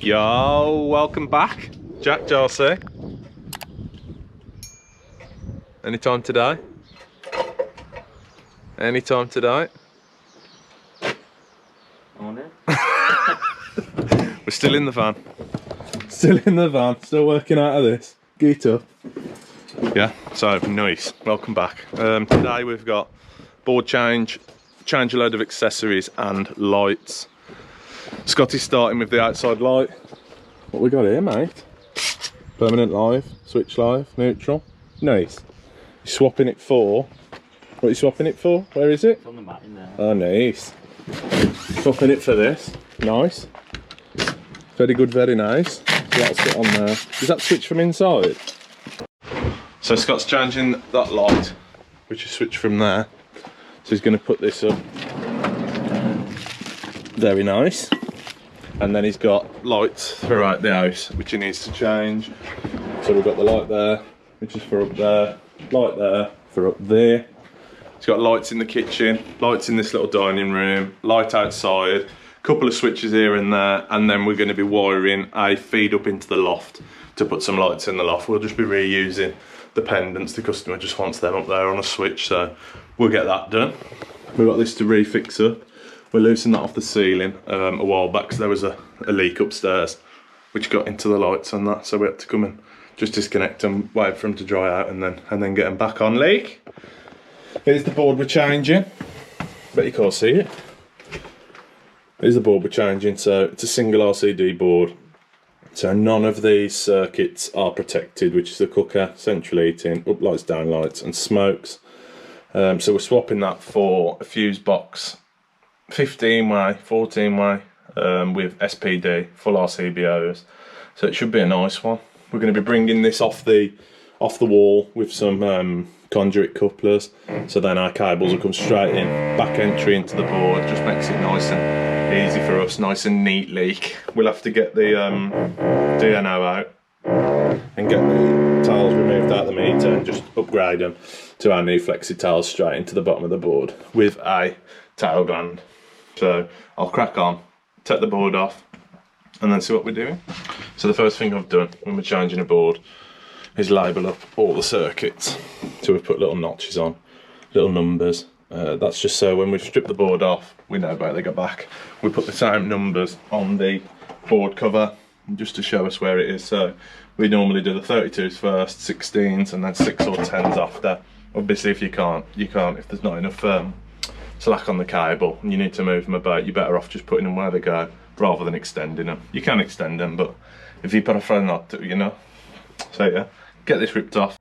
Yo, welcome back, Jack Darcy. Anytime today? Anytime today? Morning. We're still in the van. Still in the van, still working out of this. Get up. Yeah, so nice. Welcome back. Today we've got board change a load of accessories and lights. Scotty's starting with the outside light. What we got here, mate? Permanent live, switch live, neutral. Nice. You're swapping it for... What are you swapping it for? Where is it? It's on the mat in there. Oh, nice. Swapping it for this. Nice. Very good, very nice. So that's it on there. Is that switch from inside? So Scott's changing that light, which is switched from there. So he's going to put this up. Very nice. And then he's got lights throughout the house, which he needs to change. So we've got the light there, which is for up there. Light there for up there. He's got lights in the kitchen, lights in this little dining room, light outside, a couple of switches here and there, and then we're going to be wiring a feed up into the loft to put some lights in the loft. We'll just be reusing the pendants. The customer just wants them up there on a switch, so we'll get that done. We've got this to refix up. We loosened that off the ceiling a while back because there was a leak upstairs which got into the lights and that, so we had to come and just disconnect them, wait for them to dry out and then get them back on. Leak. Here's the board we're changing. Bet you can't see it. Here's the board we're changing. So it's a single RCD board. So none of these circuits are protected, which is the cooker, central heating, up lights, down lights, and smokes. So we're swapping that for a fuse box, 15-way, 14-way, with SPD, full RCBOs. So it should be a nice one. We're going to be bringing this off the wall with some conduit couplers, so then our cables will come straight in, back entry into the board. Just makes it nice and easy for us, nice and neat leak. We'll have to get the DNO out and get the tiles removed out of the meter and just upgrade them to our new flexi tiles straight into the bottom of the board with a tail gland. So I'll crack on, take the board off, and then see what we're doing. So the first thing I've done when we're changing a board is label up all the circuits. So we've put little notches on, little numbers. That's just so when we've stripped the board off, we know where they go back. We put the same numbers on the board cover just to show us where it is. So we normally do the 32s first, 16s, and then 6 or 10s after. Obviously if you can't, if there's not enough slack on the cable and you need to move them about, you're better off just putting them where they go rather than extending them. You can extend them, but if you prefer not to, you know. So yeah, get this ripped off.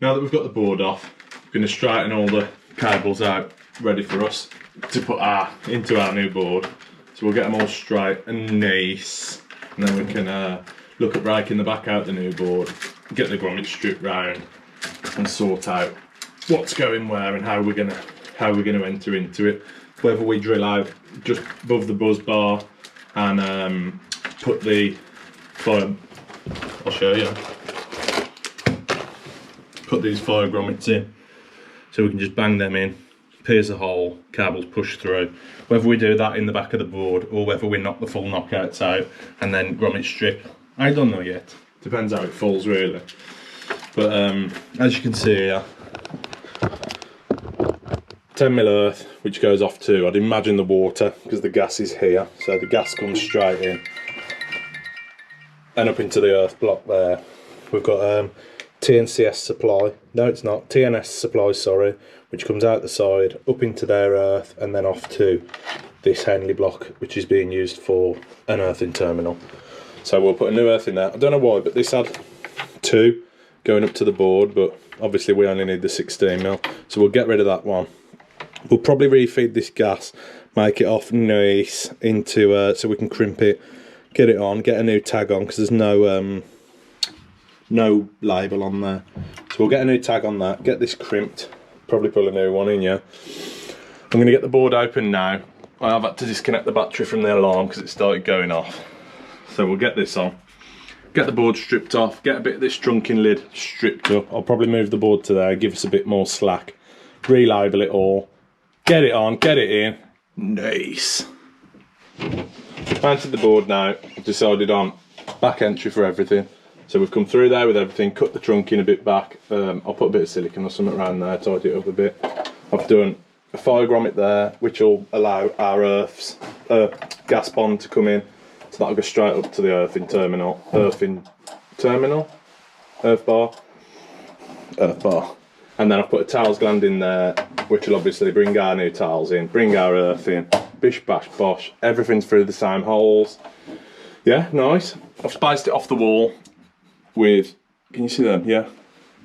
Now that we've got the board off, we're going to straighten all the cables out, ready for us to put into our new board. So we'll get them all straight and nice, and then we can look at breaking the back out the new board, get the grommet stripped round, and sort out what's going where and how we're going to enter into it. Whether we drill out just above the buzz bar and put the fire. I'll show you. Put these fire grommets in, so we can just bang them in, pierce a hole, cables push through. Whether we do that in the back of the board or whether we knock the full knockouts out and then grommet strip, I don't know yet. Depends how it falls really. But as you can see here, 10mm earth, which goes off to, I'd imagine, the water, because the gas is here. So the gas comes straight in and up into the earth block there. We've got TNCS supply, no it's not, TNS supply, sorry, which comes out the side, up into their earth, and then off to this Henley block, which is being used for an earthing terminal. So we'll put a new earth in there. I don't know why, but this had 2 going up to the board, but obviously we only need the 16mm, so we'll get rid of that one. We'll probably refeed this gas, make it off nice into so we can crimp it, get it on, get a new tag on, because there's no no label on there. So we'll get a new tag on that, get this crimped, probably pull a new one in, yeah. I'm going to get the board open now. I have had to disconnect the battery from the alarm because it started going off. So we'll get this on, get the board stripped off, get a bit of this trunking lid stripped up. I'll probably move the board to there, give us a bit more slack, relabel it all, get it on, get it in. Nice. Mounted the board now, decided on back entry for everything. So we've come through there with everything, cut the trunking a bit back. I'll put a bit of silicone or something around there, tidy it up a bit. I've done a fire grommet there, which will allow our earth's gas bond to come in. So that'll go straight up to the earth bar. And then I've put a towels gland in there, which will obviously bring our new towels in, bring our earth in, bish bash bosh, everything's through the same holes. Yeah, nice. I've spiced it off the wall with, can you see them? Yeah,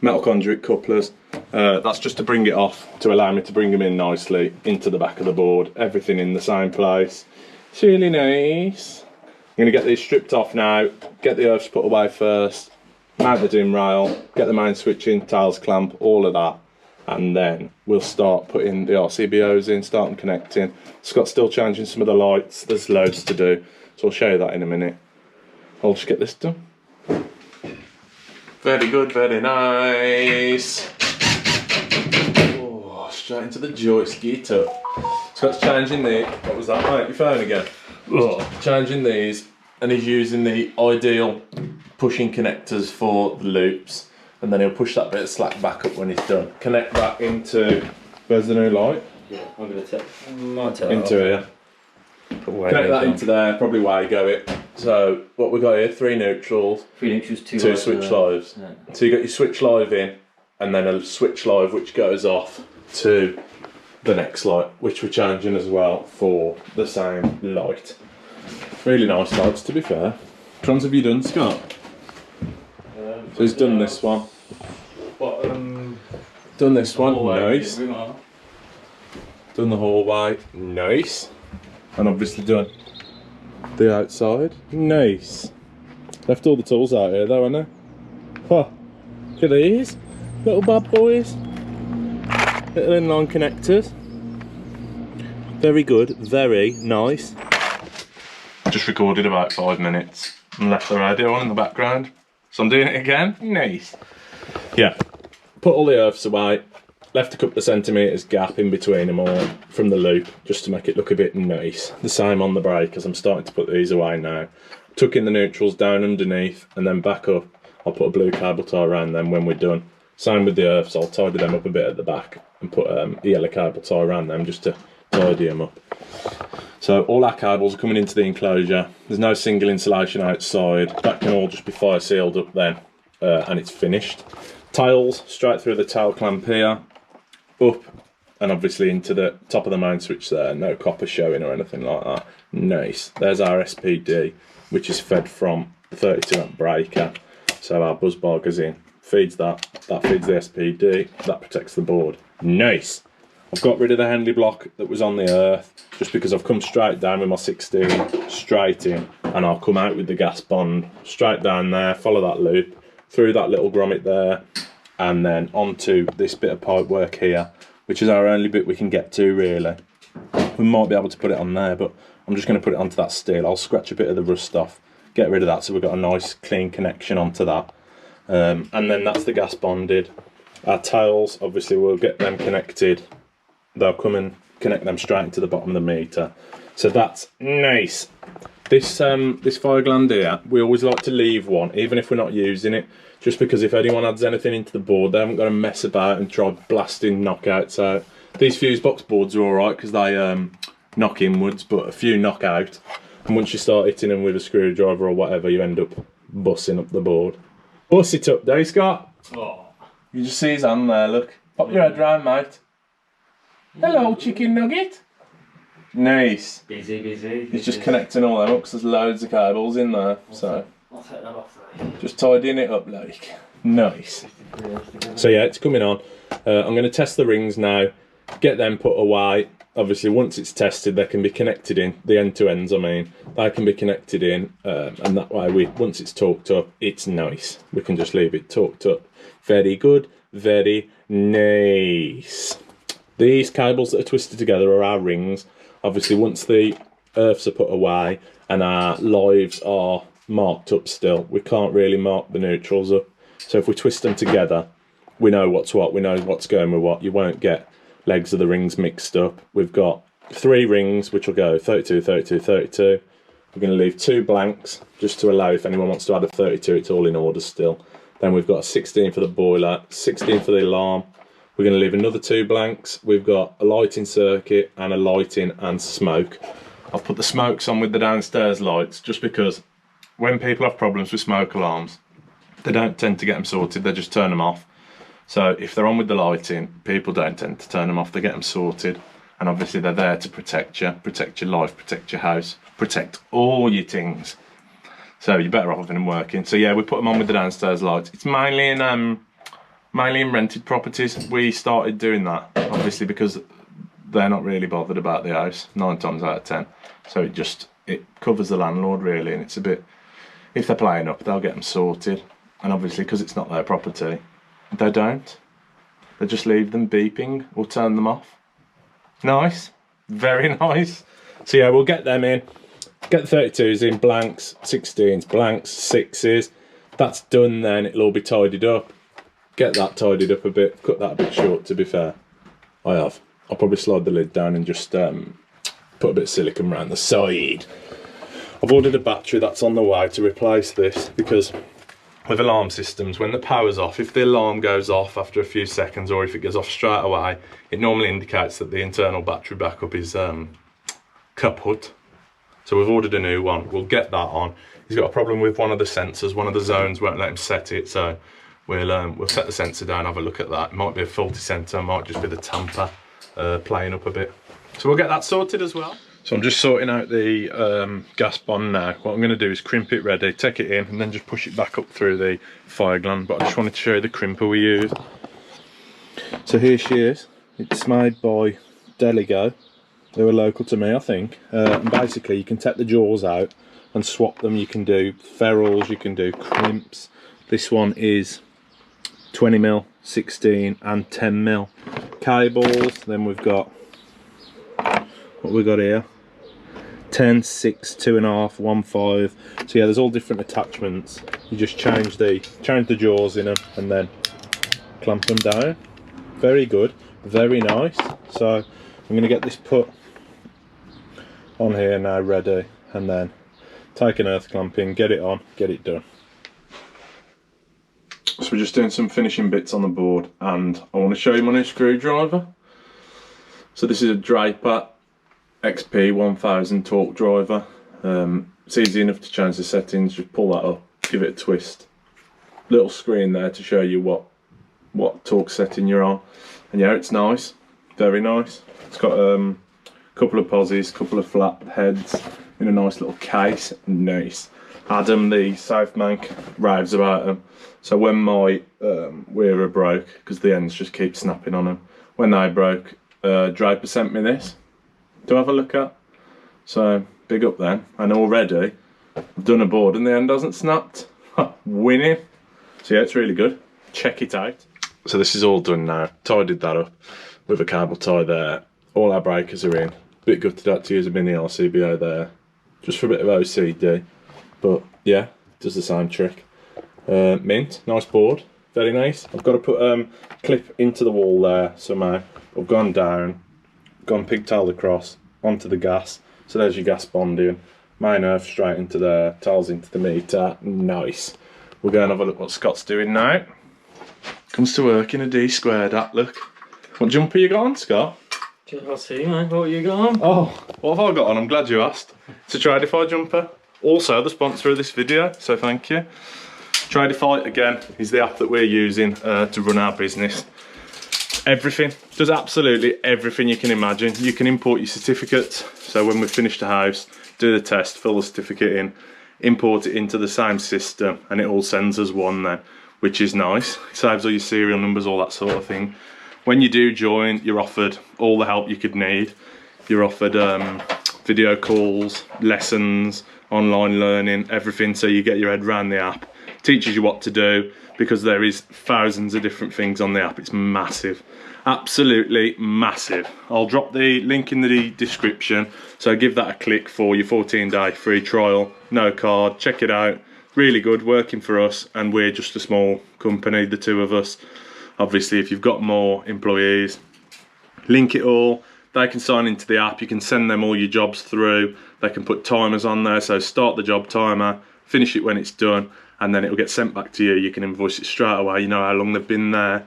metal conduit couplers. That's just to bring it off, to allow me to bring them in nicely into the back of the board. Everything in the same place. It's really nice. I'm going to get these stripped off now, get the earths put away first, mount the dim rail, get the main switch in, tiles clamp, all of that, and then we'll start putting the RCBOs in, starting connecting. Scott's still changing some of the lights, there's loads to do, so I'll show you that in a minute. I'll just get this done. Very good, very nice. Oh, straight into the joystick up. Scott's changing the, what was that, mate? Your phone again? Oh, changing these, and he's using the ideal pushing connectors for the loops, and then he'll push that bit of slack back up when he's done. Connect that into, where's the new light? Yeah, I'm going to tell into here. Connect that into there, probably waygo it. So what we've got here, 3 neutrals, 3 neutrals, 2 switch lives. Yeah. So you got your switch live in, and then a switch live which goes off to the next light, which we're changing as well for the same light. Really nice lights, to be fair. Which ones have you done, Scott? So he's done this one. What, done this one, hallway, nice. Done the hallway, nice. And obviously done the outside, nice. Left all the tools out here though, haven't I? Oh, look at these, little bad boys. Little inline connectors. Very good, very nice. Just recorded about 5 minutes and left the radio on in the background. So I'm doing it again, nice. Yeah, put all the earths away. Left a couple of centimetres gap in between them all from the loop, just to make it look a bit nice. The same on the brake, as I'm starting to put these away now. Tuck in the neutrals down underneath and then back up. I'll put a blue cable tie around them when we're done. Same with the earths, I'll tidy them up a bit at the back and put a yellow cable tie around them just to tidy them up. So all our cables are coming into the enclosure. There's no single insulation outside. That can all just be fire sealed up then, and it's finished. Tiles straight through the tail clamp here, up and obviously into the top of the main switch there. No copper showing or anything like that. Nice. There's our SPD, which is fed from the 32 amp breaker. So our buzz bar goes in, feeds that feeds the SPD, that protects the board. Nice. I've got rid of the Henley block that was on the earth, just because I've come straight down with my 16, straight in, and I'll come out with the gas bond, straight down there, follow that loop, through that little grommet there, and then onto this bit of pipe work here, which is our only bit we can get to really. We might be able to put it on there, but I'm just going to put it onto that steel. I'll scratch a bit of the rust off, get rid of that, so we've got a nice clean connection onto that. And then that's the gas bonded. Our tails, obviously we'll get them connected. They'll come and connect them straight into the bottom of the meter. So that's nice. This fire gland here, we always like to leave one, even if we're not using it, just because if anyone adds anything into the board, they haven't got to mess about and try blasting knockouts out. These Fusebox boards are alright because they knock inwards, but a few knock out. And once you start hitting them with a screwdriver or whatever, you end up bussing up the board. Bust it up, there, Scott. Oh. You just see his hand there, look. Pop your head round, mate. Hello, chicken nugget. Nice. Busy. He's just connecting all them up because there's loads of cables in there. So I'll take that off. just tidying it up like. Nice. So yeah, it's coming on. I'm going to test the rings now, get them put away, obviously once it's tested, they can be connected in, the end to ends I mean, they can be connected in, and that way once it's torqued up, it's nice. We can just leave it torqued up. Very good, very nice. These cables that are twisted together are our rings. Obviously once the earths are put away and our lives are marked up still, we can't really mark the neutrals up. So if we twist them together, we know what's what, we know what's going with what. You won't get legs of the rings mixed up. We've got 3 rings which will go 32, 32, 32. We're going to leave 2 blanks just to allow if anyone wants to add a 32, it's all in order still. Then we've got a 16 for the boiler, 16 for the alarm. We're going to leave another 2 blanks. We've got a lighting circuit and a lighting and smoke. I've put the smokes on with the downstairs lights just because when people have problems with smoke alarms, they don't tend to get them sorted, they just turn them off. So if they're on with the lighting, people don't tend to turn them off, they get them sorted. And obviously they're there to protect you, protect your life, protect your house, protect all your things. So you're better off having them working. So yeah, we put them on with the downstairs lights. It's mainly in rented properties. We started doing that, obviously because they're not really bothered about the house, 9 times out of 10. So it covers the landlord really, and it's a bit, if they're playing up, they'll get them sorted. And obviously because it's not their property, they don't. They just leave them beeping or turn them off. Nice, very nice. So yeah, we'll get them in. Get the 32s in, blanks, 16s, blanks, 6s. That's done then, it'll all be tidied up. Get that tidied up a bit, cut that a bit short to be fair. I have. I'll probably slide the lid down and just put a bit of silicone around the side. I've ordered a battery that's on the way to replace this because with alarm systems, when the power's off, if the alarm goes off after a few seconds or if it goes off straight away, it normally indicates that the internal battery backup is kaput. So we've ordered a new one. We'll get that on. He's got a problem with one of the sensors. One of the zones won't let him set it, so we'll set the sensor down, have a look at that. It might be a faulty sensor, might just be the tamper playing up a bit. So we'll get that sorted as well. So I'm just sorting out the gas bond now. What I'm going to do is crimp it ready, take it in, and then just push it back up through the fire gland. But I just wanted to show you the crimper we use. So here she is. It's made by Deligo. They were local to me, I think. And basically, you can take the jaws out and swap them. You can do ferrules, you can do crimps. This one is 20mm, 16 and 10mm cables. Then we've got what we got here: 10, 6, 2.5, 1, 5. So yeah, there's all different attachments. You just change the jaws in them and then clamp them down. Very good, very nice. So I'm going to get this put on here now, ready, and then take an earth clamp in, get it on, get it done. So we're just doing some finishing bits on the board, and I want to show you my new screwdriver. So this is a Draper XP 1000 torque driver. It's easy enough to change the settings, just pull that up, give it a twist. Little screen there to show you what torque setting you're on. And yeah, it's nice, very nice. It's got a couple of posies, couple of flat heads in a nice little case. Nice. Adam, the Southmank, raves about them. So when my wearer broke, because the ends just keep snapping on them, when they broke, Draper sent me this to have a look at. So big up then. And already I've done a board and the end hasn't snapped. Winning. So yeah, it's really good. Check it out. So this is all done now. Tidied that up with a cable tie there. All our breakers are in. Bit gutted out to use a mini RCBO there, just for a bit of OCD. But yeah, does the same trick. Mint, nice board, very nice. I've got to put clip into the wall there somehow. I've gone down, gone pigtailed across onto the gas. So there's your gas bonding. Main earth straight into there, tiles into the meter. Nice. We'll go and have a look what Scott's doing now. Comes to work in a D squared at look. What jumper you got on, Scott? I'll see, mate. What you got on? Oh, what have I got on? I'm glad you asked. It's a Tradify jumper. Also the sponsor of this video, so thank you. Tradify, again, is the app that we're using to run our business. Everything, does absolutely everything you can imagine. You can import your certificates, so when we finish the house, do the test, fill the certificate in, import it into the same system, and it all sends us one then, which is nice. It saves all your serial numbers, all that sort of thing. When you do join, you're offered all the help you could need. You're offered video calls, lessons, online learning, everything, so you get your head around the app. Teaches you what to do, because there is thousands of different things on the app. It's massive, absolutely massive. I'll drop the link in the description, so give that a click for your 14-day free trial, no card. Check it out, really good, working for us, and we're just a small company, the two of us. Obviously, if you've got more employees, link it all. They can sign into the app, you can send them all your jobs through, they can put timers on there, so start the job timer, finish it when it's done, and then it'll get sent back to you. You can invoice it straight away, you know how long they've been there,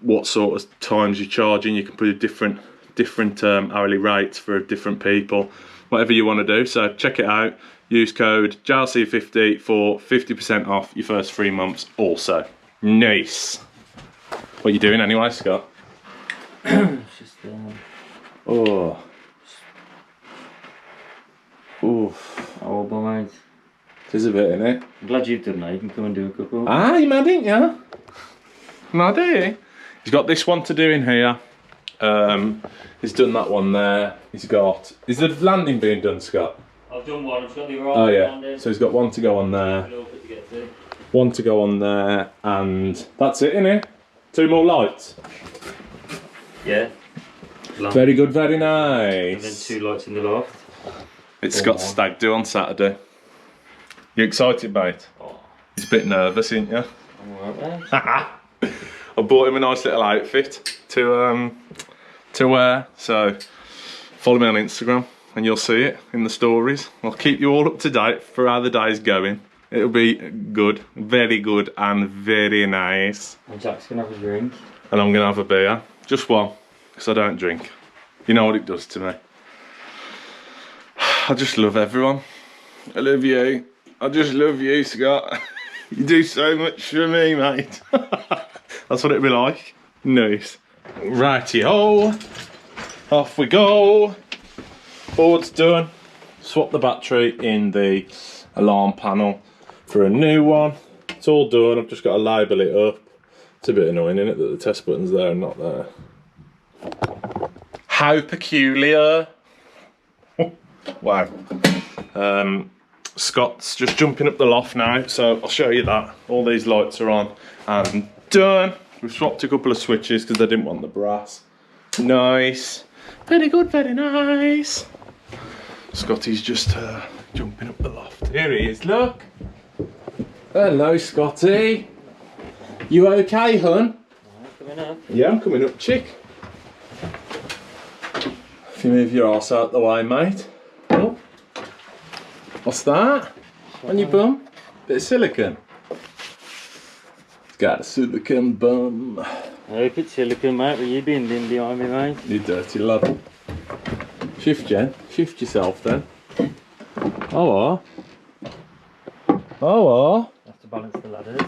what sort of times you're charging, you can put different hourly rates for different people, whatever you want to do. So check it out, use code JLC50 for 50% off your first 3 months also. Nice. What are you doing anyway, Scott? It's just Oh. Oof. horrible, mate. There's a bit in it. I'm glad you've done that. You can come and do a couple. Ah, you mad, ain't you? Mad, eh? He's got this one to do in here. He's done that one there. He's got... Is the landing being done, Scott? I've done one. I've got the right Oh, yeah. landing. So he's got one to go on there. To get to. One to go on there. And that's it, innit? 2 more lights. Yeah. Very good, very And then nice. 2 lights in the loft. It's Scott's stag do on Saturday. You excited, mate? Oh, He's a bit nervous, ain't you? I'm alright there. I bought him a nice little outfit to wear, so follow me on Instagram and you'll see it in the stories. I'll keep you all up to date for how the day's going. It'll be good, very good and very nice. And Jack's gonna have a drink. And I'm gonna have a beer, just one, because I don't drink. You know what it does to me. I just love everyone. I love you. I just love you, Scott. You do so much for me, mate. That's what it'd be like. Nice. Righty-ho. Off we go. Board's done. Swap the battery in the alarm panel for a new one. It's all done. I've just got to label it up. It's a bit annoying, isn't it, that the test button's there and not there. How peculiar. Wow. Scott's just jumping up the loft now, so I'll show you that. All these lights are on and done. We've swapped a couple of switches because they didn't want the brass. Nice. Very good, very nice. Scotty's just jumping up the loft. Here he is, look. Hello, Scotty. You okay, hun? Coming up. Yeah, I'm coming up, chick. If you move your arse out the way, mate. Oh. What's that? On your bum? Bit of silicone. It's got a silicone bum. I hope it's silicone, mate, but you've been in behind me, mate. You dirty lad. Shift, Jen. Shift yourself then. Oh, oh. Have to balance the ladders.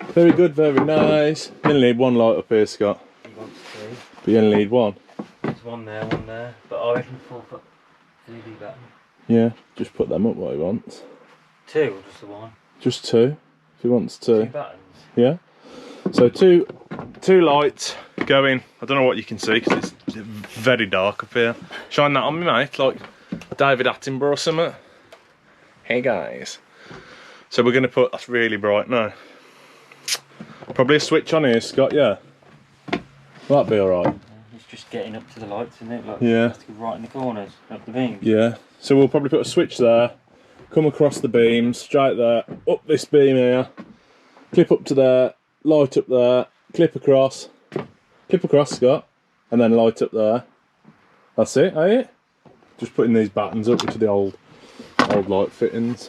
Very good, very nice. You only need one light up here, Scott. He wants 2. But you only need one. There's one there. But I reckon 4-foot LED batten. Yeah, just put them up what he wants. 2 or just the one? Just 2, if he wants 2. 2 battens. Yeah. So two lights going. I don't know what you can see because it's very dark up here. Shine that on me, mate, like David Attenborough or something. Hey guys. So we're going to put, that's really bright now. Probably a switch on here, Scott, yeah. Will that be alright? It's just getting up to the lights, isn't it? Like, Yeah. to go right in the corners, up the beams. Yeah. So we'll probably put a switch there, come across the beam, straight there, up this beam here, clip up to there, light up there, clip across, Scott, and then light up there. That's it, ain't it? Just putting these battens up, which are the old light fittings.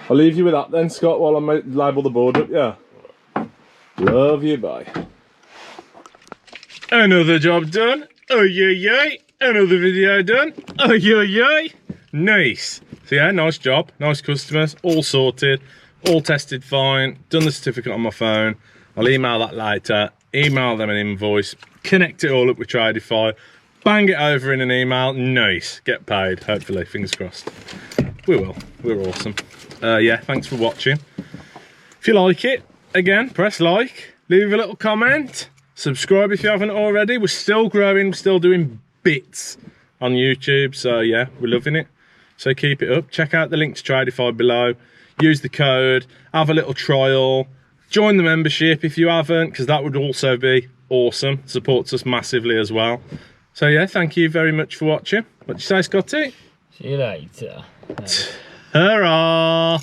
I'll leave you with that then, Scott, while I label the board up, yeah? Love you, bye. Another job done. Oh, yeah. Another video done. Oh, yeah. Nice. So yeah, nice job. Nice customers. All sorted. All tested fine. Done the certificate on my phone. I'll email that later. Email them an invoice. Connect it all up with Tradify. Bang it over in an email. Nice. Get paid. Hopefully. Fingers crossed. We will. We're awesome. Yeah, thanks for watching. If you like it, again, press like. Leave a little comment. Subscribe if you haven't already. We're still growing. We're still doing bits on YouTube. So yeah, we're loving it. So keep it up. Check out the link to Tradify below. Use the code, have a little trial, join the membership if you haven't, because that would also be awesome. Supports us massively as well. So yeah, thank you very much for watching. What do you say, Scotty? See you later. Ta-ra!